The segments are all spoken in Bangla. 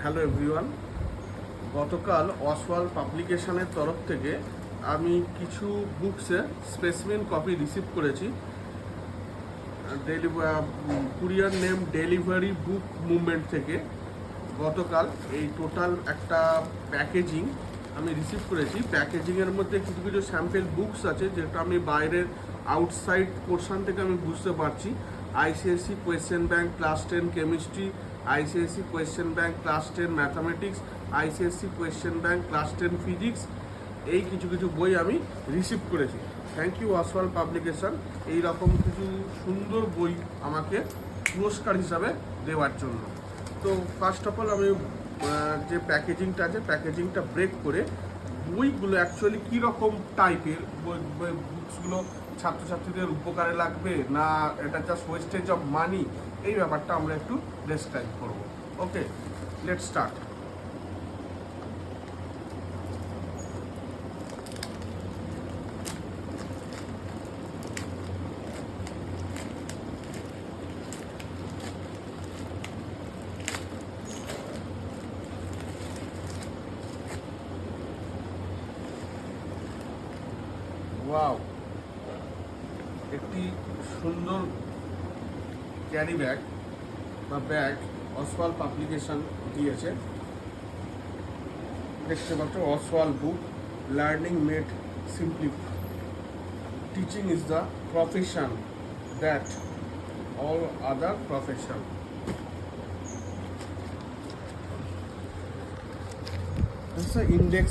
হ্যালো এভরিওয়ান, গতকাল অসওয়াল পাবলিকেশনের তরফ থেকে আমি কিছু বুকসের স্পেসিমেন কপি রিসিভ করেছি। কুরিয়ার নেম ডেলিভারি বুক মুভমেন্ট থেকে গতকাল এই টোটাল একটা প্যাকেজিং আমি রিসিভ করেছি। প্যাকেজিংয়ের মধ্যে কিছু কিছু স্যাম্পেল বুকস আছে যেটা আমি বাইরের আউটসাইড পোর্শন থেকে আমি বুঝতে পারছি। ICSE question bank class 10 chemistry, ICSE question bank class 10 mathematics, ICSE question bank class 10 physics, এই কিছু কিছু বই আমি রিসিভ করেছি। থ্যাংক ইউ অসওয়াল পাবলিকেশন এই রকম কিছু সুন্দর বই আমাকে পুরস্কার হিসাবে দেওয়ার জন্য। তো ফার্স্ট অফ অল আমি যে প্যাকেজিংটা আছে প্যাকেজিংটা ব্রেক করে বইগুলো অ্যাকচুয়ালি কীরকম টাইপের বুকসগুলো ছাত্রছাত্রীদের উপকারে লাগবে না এটা জাস্ট ওয়েস্টেজ অফ মানি, এই ব্যাপারটা আমরা একটু ডেসক্রাইব করব। ওকে, লেটস স্টার্ট। ওয়াও, একটি সুন্দর ক্যারি ব্যাগ বা ব্যাগ অসওয়াল পাবলিকেশন দিয়েছে। দেখতে পাচ্ছ Oswaal book, learning made simply, teaching is the profession that all other profession. This is the index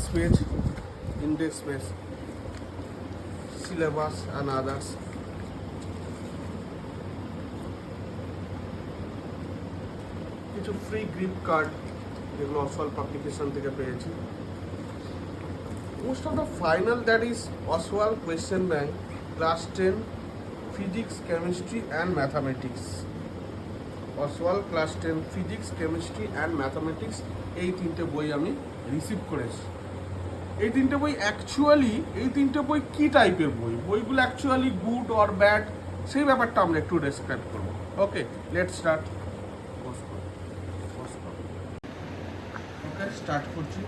page, syllabus and others. কিছু ফ্রি গ্রিপ কার্ড যেগুলো অসওয়াল পাবলিকেশন থেকে পেয়েছি। Most of the final that is Oswaal question bank class 10 physics chemistry and mathematics. Oswaal class 10 physics chemistry and mathematics, এই তিনটে বই আমি রিসিভ করেছি। এই তিনটে বই কী টাইপের বই, বইগুলো অ্যাকচুয়ালি গুড অর ব্যাড, সেই ব্যাপারটা আমরা একটু ডেসক্রাইব করবো। Okay, let's start. Okay, start করছি।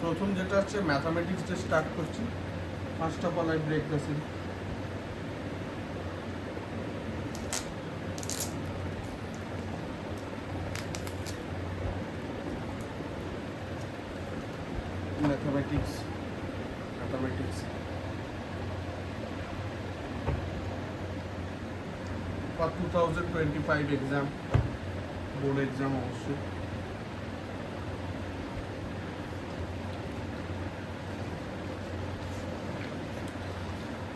প্রথম যেটা হচ্ছে ম্যাথামেটিক্স দিয়ে স্টার্ট করছি। First of all I break the seal. Mathematics for 2025 exam, board exam also.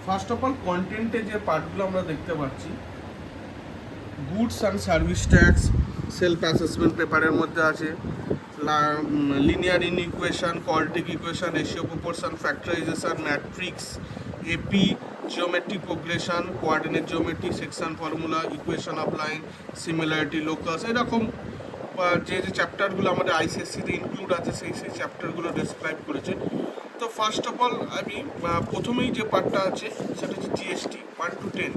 First of all কন্টেন্টে যে পার্টগুলো আমরা দেখতে পাচ্ছি, goods and service tax self assessment পেপারের মধ্যে আছে, linear inequation, quadratic equation, ratio proportion, factorisation, matrix, AP, geometric progression, coordinate geometry, section formula, equation of line, similarity, locus, এরকম যে চ্যাপ্টারগুলো আমাদের আইসিএসসিতে ইনক্লুড আছে সেই চ্যাপ্টারগুলো ডেসক্রাইব করেছে। তো ফার্স্ট অফ অল আমি প্রথমেই যে পার্টটা আছে সেটা হচ্ছে জিএসটি 1 to 10,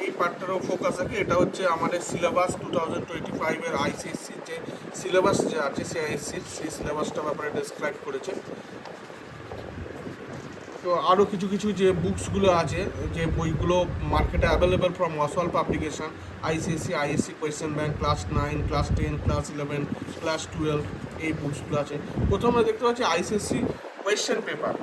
এই পার্টটারও ফোকাস আছে। এটা হচ্ছে আমাদের সিলেবাস 2025-এর আইসিএসসির যে সিলেবাস যে আছে সিআইএসসির, সেই সিলেবাসটা ব্যাপারে ডেসক্রাইব করেছে। তো আরও কিছু কিছু যে বুকসগুলো আছে, যে বইগুলো মার্কেটে available from Oswal publication, ICSE, ISC question bank class 9, class 10, class 11, class 12, এই বুকসগুলো আছে। প্রথমে দেখতে পাচ্ছি আইসিএসসি কোয়েশ্চেন পেপার,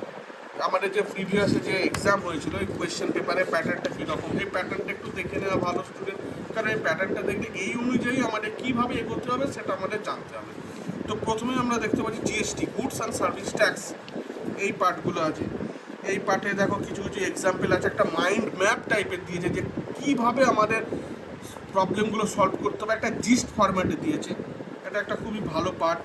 আমাদের যে প্রিভিয়াসে যে এক্সাম হয়েছিল এই কোয়েশ্চেন পেপারের প্যাটার্নটা কীরকম, এই প্যাটার্নটা একটু দেখে নেওয়া ভালো স্টুডেন্ট, কারণ এই প্যাটার্নটা দেখলে এই অনুযায়ী আমাদের কীভাবে এগোতে হবে সেটা আমাদের জানতে হবে। তো প্রথমেই আমরা দেখতে পাচ্ছি GST, goods and service tax, এই পার্টগুলো আছে। এই পার্টে দেখো কিছু কিছু এক্সাম্পল আছে, একটা মাইন্ড ম্যাপ টাইপের দিয়েছে যে কীভাবে আমাদের প্রবলেমগুলো সলভ করতে হবে, একটা জিস্ট ফরম্যাটে দিয়েছে। এটা একটা খুবই ভালো পার্ট।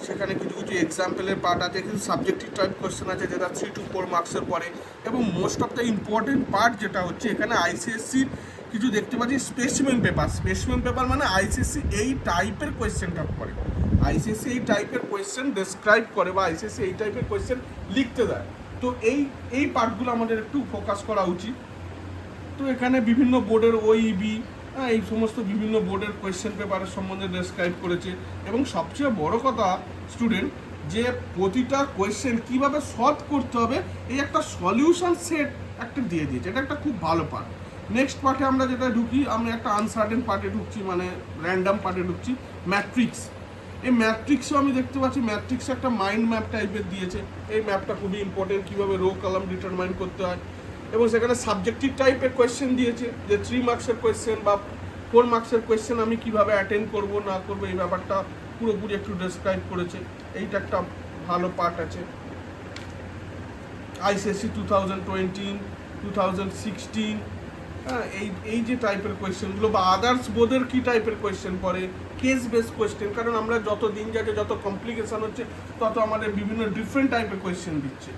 সেখানে কিছু কিছু এক্সাম্পলের পার্ট আছে, কিছু সাবজেক্টিভ টাইপ কোয়েশ্চেন আছে যেটা 3 to 4 মার্কসের পরে, এবং most of the important part যেটা হচ্ছে এখানে আইসিএসসির কিছু দেখতে পাচ্ছি স্পেসিমেন পেপার। স্পেসিমেন পেপার মানে আইসিএসসি এই টাইপের কোয়েশ্চেনটা করে, আইসিএসসি এই টাইপের কোয়েশ্চেন ডেসক্রাইব করে বা আইসিএসসি এই টাইপের কোয়েশ্চেন লিখতে দেয়। তো এই পার্টগুলো আমাদের একটু ফোকাস করা উচিত। তো এখানে বিভিন্ন বোর্ডের ওইবি হ্যাঁ, এই সমস্ত বিভিন্ন বোর্ডের কোয়েশ্চেন পেপারের সম্বন্ধে ডেসক্রাইব করেছে। এবং সবচেয়ে বড় কথা স্টুডেন্ট, যে প্রতিটা কোয়েশ্চেন কিভাবে সলভ করতে হবে এই একটা সলিউশন সেট একটা দিয়ে দিয়েছে। এটা একটা খুব ভালো পার্ট। নেক্সট পার্টে আমরা যেটা ঢুকি, আমি একটা আনসার্টেন পার্টে ঢুকছি, মানে র্যান্ডাম পার্টে ঢুকছি, ম্যাট্রিক্স। এই ম্যাট্রিক্সও আমি দেখতে পাচ্ছি ম্যাট্রিক্সে একটা মাইন্ড ম্যাপ টাইপের দিয়েছে। এই ম্যাপটা খুবই ইম্পর্টেন্ট, কীভাবে রো কলাম ডিটারমাইন করতে হয়। এবং সেখানে সাবজেক্টিভ টাইপের কোয়েশ্চেন দিয়েছে, যে 3 মার্কসের কোয়েশ্চেন বা 4 মার্কসের কোয়েশ্চেন আমি কিভাবে অ্যাটেন্ড করব না করবো, এই ব্যাপারটা পুরোপুরি একটু ডেসক্রাইব করেছে। এইটা একটা ভালো পার্ট আছে। আইসিএসসি 2020, 2016, হ্যাঁ, এই যে টাইপের কোয়েশ্চেনগুলো, বা আদার্স বোর্ডের কী টাইপের কোয়েশ্চেন পড়ে, কেস বেস কোয়েশ্চেন। কারণ আমরা যত দিন যাচ্ছে, যত কমপ্লিকেশান হচ্ছে, তত আমাদের বিভিন্ন ডিফারেন্ট টাইপের কোয়েশ্চেন দিচ্ছে।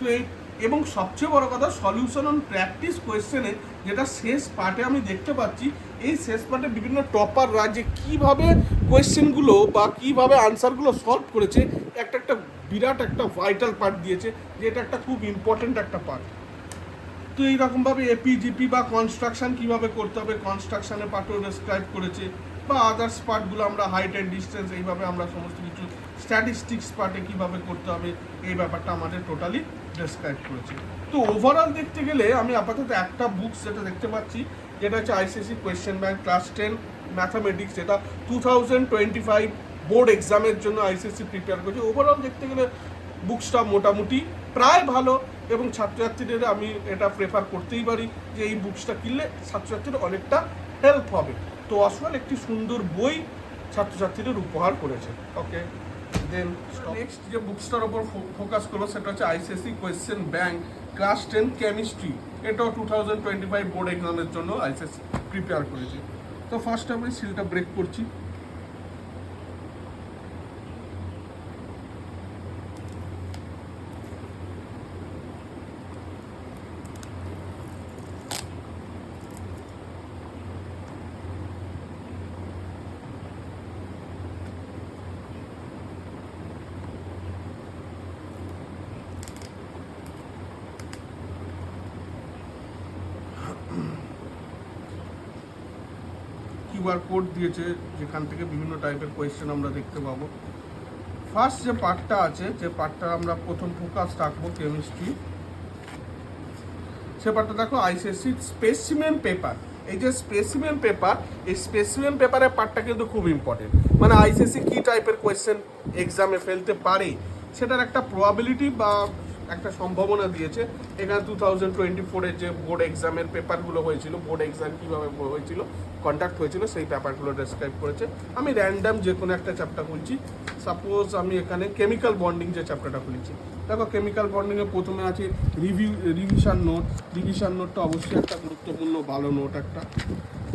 তো এই, এবং সবচেয়ে বড় কথা সলিউশন অন প্র্যাকটিস কোয়েশ্চেনে, যেটা শেষ পার্টে আমি দেখতে পাচ্ছি, এই শেষ পার্টে বিভিন্ন টপাররা যে কীভাবে কোয়েশ্চেনগুলো বা কীভাবে আনসারগুলো সলভ করেছে, একটা বিরাট একটা ভাইটাল পার্ট দিয়েছে, যেটা একটা খুব ইম্পর্ট্যান্ট একটা পার্ট। তো এইরকমভাবে এপিজিপি বা কনস্ট্রাকশন কীভাবে করতে হবে, কনস্ট্রাকশনের পার্টও ডেসক্রাইব করেছে, বা আদার্স পার্টগুলো আমরা হাইট অ্যান্ড ডিস্টেন্স, এইভাবে আমরা সমস্ত কিছু স্ট্যাটিস্টিক্স পার্টে কীভাবে করতে হবে, এই ব্যাপারটা আমাদের টোটালি ডেসক্রাইব করেছে। তো ওভারঅল দেখতে গেলে আমি আপাতত একটা বুকস যেটা দেখতে পাচ্ছি, যেটা হচ্ছে ICSE question bank class 10 mathematics, যেটা 2025 বোর্ড এক্সামের জন্য আইসিএসসি প্রিপেয়ার করেছে। ওভারঅল দেখতে গেলে বুকসটা মোটামুটি প্রায় ভালো, এবং ছাত্রছাত্রীদের আমি এটা প্রেফার করতেই পারি যে এই বুকসটা কিনলে ছাত্রছাত্রীদের অনেকটা হেল্প হবে। তো আসল একটি সুন্দর বই ছাত্রছাত্রীদের উপহার করেছে। ওকে, দেন নেক্সট যে বুকসটার ওপর ফোকাস করবো সেটা হচ্ছে ICSE question bank class 10 chemistry. এটাও 2025 বোর্ড এক্সামের জন্য আইসিএসসি প্রিপেয়ার করেছে। তো ফার্স্ট আমি সিলটা ব্রেক করছি। কিউআর কোড দিয়েছে, যেখান থেকে বিভিন্ন টাইপের কোয়েশ্চেন আমরা দেখতে পাবো। ফার্স্ট যে পার্টটা আছে, যে পার্টটা আমরা প্রথম ফোকাস রাখবো কেমিস্ট্রি, সে পার্টটা দেখো আইসিএসসি স্পেসিমেন পেপার। এই যে স্পেসিমেন পেপার, এই স্পেসিমেন পেপারের পার্টটা কিন্তু খুব ইম্পর্টেন্ট। মানে আইসিএসসি কী টাইপের কোয়েশ্চেন এক্সামে ফেলতে পারে সেটার একটা প্রবাবিলিটি বা একটা সম্ভাবনা দিয়েছে। এখানে 2024-এর যে বোর্ড এক্সামের পেপারগুলো হয়েছিল, বোর্ড এক্সাম কীভাবে হয়েছিল, কন্ডাক্ট হয়েছিল, সেই পেপারগুলো ডেসক্রাইব করেছে। আমি র্যান্ডাম যে কোনো একটা চ্যাপ্টার খুলছি। সাপোজ আমি এখানে কেমিক্যাল বন্ডিং যে চ্যাপ্টারটা খুলেছি, দেখো কেমিক্যাল বন্ডিংয়ে প্রথমে আছে রিভিশন নোট। রিভিশন নোটটা অবশ্যই একটা গুরুত্বপূর্ণ ভালো নোট একটা।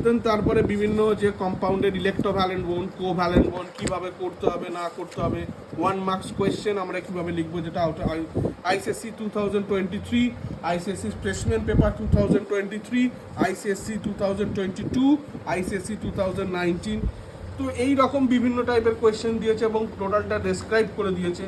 দেন তারপরে বিভিন্ন যে কম্পাউন্ডের ইলেকট্রোভ্যালেন্ট বোন, কোভ্যালেন্ট বোন কীভাবে করতে হবে না করতে হবে, 1 মার্কস কোয়েশ্চেন আমরা কীভাবে লিখবো, যেটা ICSE 2023, ICSE specimen paper 2023, ICSE 2022, ICSE 2019। তো এই রকম বিভিন্ন টাইপের কোয়েশ্চেন দিয়েছে এবং টোটালটা ডেসক্রাইব করে দিয়েছে।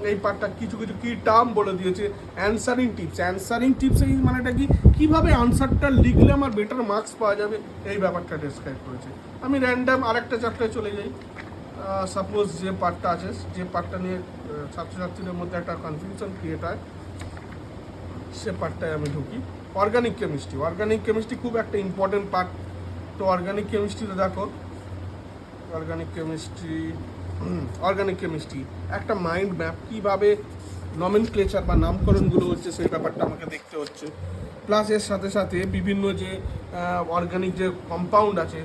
এই পার্টটা কিছু কিছু কী টার্ম বলে দিয়েছে। অ্যান্সারিং টিপস, অ্যান্সারিং টিপস এই মানেটা কি, কীভাবে আনসারটা লিখলে আমার বেটার মার্কস পাওয়া যাবে, এই ব্যাপারটা ডেসক্রাইব করেছে। আমি র্যান্ডাম আরেকটা চ্যাপ্টারে চলে যাই। সাপোজ যে পার্টটা আছে, যে পার্টটা নিয়ে ছাত্রছাত্রীদের মধ্যে একটা কনফিউশন ক্রিয়েট হয়, সে পার্টটায় আমি ঢুকি। অর্গানিক কেমিস্ট্রি, অর্গানিক কেমিস্ট্রি খুব একটা ইম্পর্টেন্ট পার্ট। তো অর্গানিক কেমিস্ট্রিতে দেখো, অর্গানিক কেমিস্ট্রি একটা মাইন্ড ম্যাপ, কীভাবে নমেনক্লেচার বা নামকরণগুলো হচ্ছে সেই ব্যাপারটা আমাকে দেখতে হচ্ছে। প্লাস এর সাথে সাথে বিভিন্ন যে অর্গানিক যে কম্পাউন্ড আছে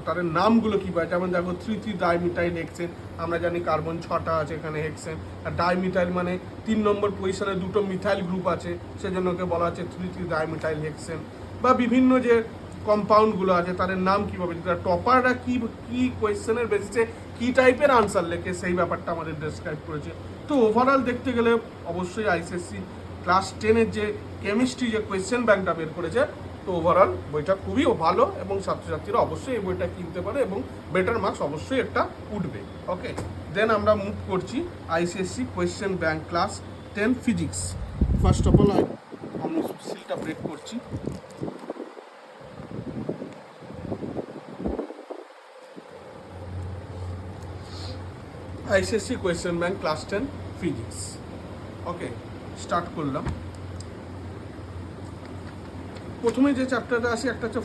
তাদের নামগুলো কী হয়, যেমন দেখো 3,3 ডাইমিথাইল হেক্সেন, আমরা জানি কার্বন 6টা আছে এখানে, হেক্সেন। আর ডাইমিথাইল মানে 3 নম্বর পজিশনে 2টো মিথাইল গ্রুপ আছে, সেজন্য ওকে বলা হচ্ছে 3,3 ডাইমিথাইল হেক্সেন। বা বিভিন্ন যে কম্পাউন্ডগুলো আছে তাদের নাম কীভাবে, টপাররা কী কোয়েশ্চেনের বেসিসে কী টাইপের আনসার লেখে, সেই ব্যাপারটা আমাদের ডেসক্রাইব করেছে। তো ওভারঅল দেখতে গেলে অবশ্যই আইসিএসসি ক্লাস 10-এর যে কেমিস্ট্রি যে কোয়েশ্চেন ব্যাংকটা বের করেছে, তো ওভারঅল বইটা খুবই ভালো এবং ছাত্রছাত্রীরা অবশ্যই এই বইটা কিনতে পারে এবং বেটার মার্কস অবশ্যই একটা উঠবে। ওকে, দেন আমরা মুভ করছি ICSE question bank class 10 physics. First of all আমি সিলটা ব্রেক করছি। ICSE question bank class 10 physics. Okay, start করলাম। প্রথমে যে চ্যাপ্টারটা আছে একটা হচ্ছে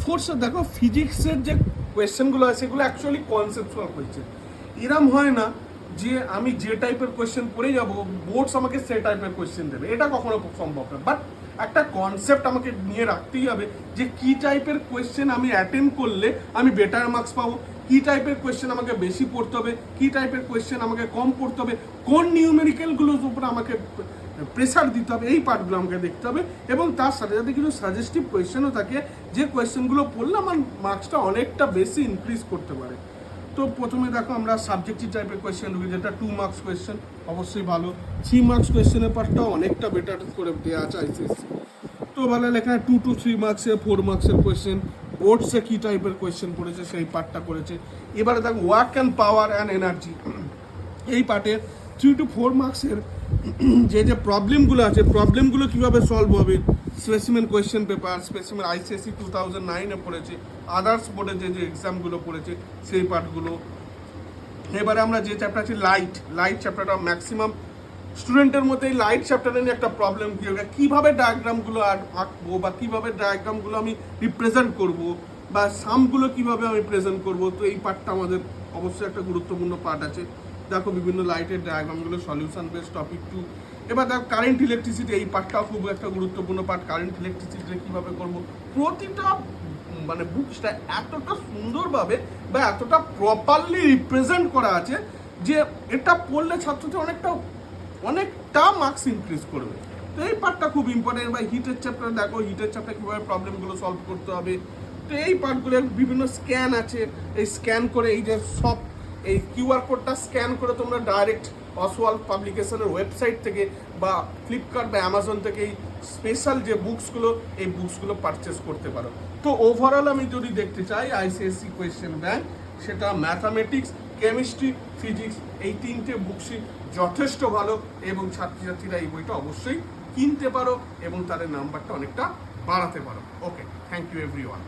ফোর্সে দেখো ফিজিক্সের যে কোয়েশ্চেনগুলো আছে সেগুলো অ্যাকচুয়ালি কনসেপচুয়াল কোয়েশ্চেন। এরম হয় না যে আমি যে টাইপের কোয়েশ্চেন করে যাব বোর্ডস আমাকে সে টাইপের কোয়েশ্চেন দেবে, এটা কখনো সম্ভব না। বাট একটা কনসেপ্ট আমাকে নিয়ে রাখতেই হবে যে কি টাইপের কোয়েশ্চেন আমি অ্যাটেন্ড করলে আমি বেটার মার্কস পাবো, কি টাইপের কোয়েশ্চেন আমাকে বেশি পড়তে হবে, কি টাইপের কোয়েশ্চেন আমাকে কম পড়তে হবে, কোন নিউমেরিক্যালগুলোর উপর আমাকে প্রেসার দিতে হবে, এই পার্টগুলো আমাকে দেখতে হবে। এবং তার সাথে সাথে কিছু সাজেস্টিভ কোয়েশ্চেনও থাকে যে কোয়েশ্চেনগুলো পড়লে আমার মার্কসটা অনেকটা বেশি ইনক্রিজ করতে পারে। তো প্রথমে দেখো আমরা সাবজেক্টিভ টাইপের কোয়েশ্চেন ঢুকি, যেটা 2 মার্কস কোয়েশ্চেন, অবশ্যই ভালো। 3 মার্কস কোয়েশ্চেনের পার্টটাও অনেকটা বেটার করে দেওয়া আছে আইসিএসসি। তো ভালো, এখানে 2 to 3 মার্কসের 4 মার্কসের কোয়েশ্চেন, বোর্ডসে কী টাইপের কোয়েশ্চেন পড়েছে সেই পার্টটা করেছে। এবারে দেখো work and power and energy, এই পার্টে 3 to 4 মার্কসের যে প্রবলেমগুলো আছে, প্রবলেমগুলো কীভাবে সলভ হবে, specimen question paper, specimen ICSE 2009-এ পড়েছে, আদার্স বোর্ডে যে এক্সামগুলো পড়েছে সেই পার্টগুলো। এবারে আমরা যে চ্যাপ্টার আছে লাইট চ্যাপ্টারটা ম্যাক্সিমাম স্টুডেন্টের মধ্যে এই লাইট চ্যাপ্টারে নিয়ে একটা প্রবলেম কী হবে, কীভাবে ডায়াগ্রামগুলো আঁকবো বা কীভাবে ডায়াগ্রামগুলো আমি রিপ্রেজেন্ট করব বা সামগুলো কীভাবে আমি প্রেজেন্ট করব। তো এই পার্টটা আমাদের অবশ্যই একটা গুরুত্বপূর্ণ পার্ট আছে। দেখো বিভিন্ন লাইটের ডায়াগ্রামগুলো, সলিউশন বেস টপিক 2। এবার দেখো কারেন্ট ইলেকট্রিসিটি, এই পার্টটাও খুব একটা গুরুত্বপূর্ণ পার্ট। কারেন্ট ইলেকট্রিসিটি কীভাবে করবো, প্রতিটা মানে বুকসটা এতটা সুন্দরভাবে বা এতটা প্রপারলি রিপ্রেজেন্ট করা আছে যে এটা পড়লে ছাত্রদের অনেকটা মার্কস ইনক্রিজ করবে। তো এই পার্টটা খুব ইম্পর্টেন্ট। বা হিটের চ্যাপ্টার দেখো, হিটের চ্যাপ্টার কীভাবে প্রবলেমগুলো সলভ করতে হবে। তো এই পার্টগুলো বিভিন্ন স্ক্যান আছে, এই স্ক্যান করে এই যে সব এই কিউআর কোডটা স্ক্যান করে তোমরা ডাইরেক্ট অসওয়াল্ড পাবলিকেশনের ওয়েবসাইট থেকে বা ফ্লিপকার্ট বা অ্যামাজন থেকে এই স্পেশাল যে বুকসগুলো, এই বুকসগুলো পারচেস করতে পারো। তো ওভারঅল আমি যদি দেখতে চাই আইসিএসসি কোয়েশ্চেন ব্যাংক, সেটা ম্যাথামেটিক্স, কেমিস্ট্রি, ফিজিক্স, এই 3টে বুকসই যথেষ্ট ভালো এবং ছাত্রছাত্রীরা এই বইটা অবশ্যই কিনতে পারো এবং তাদের নাম্বারটা অনেকটা বাড়াতে পারো। ওকে, থ্যাংক ইউ এভরিওয়ান।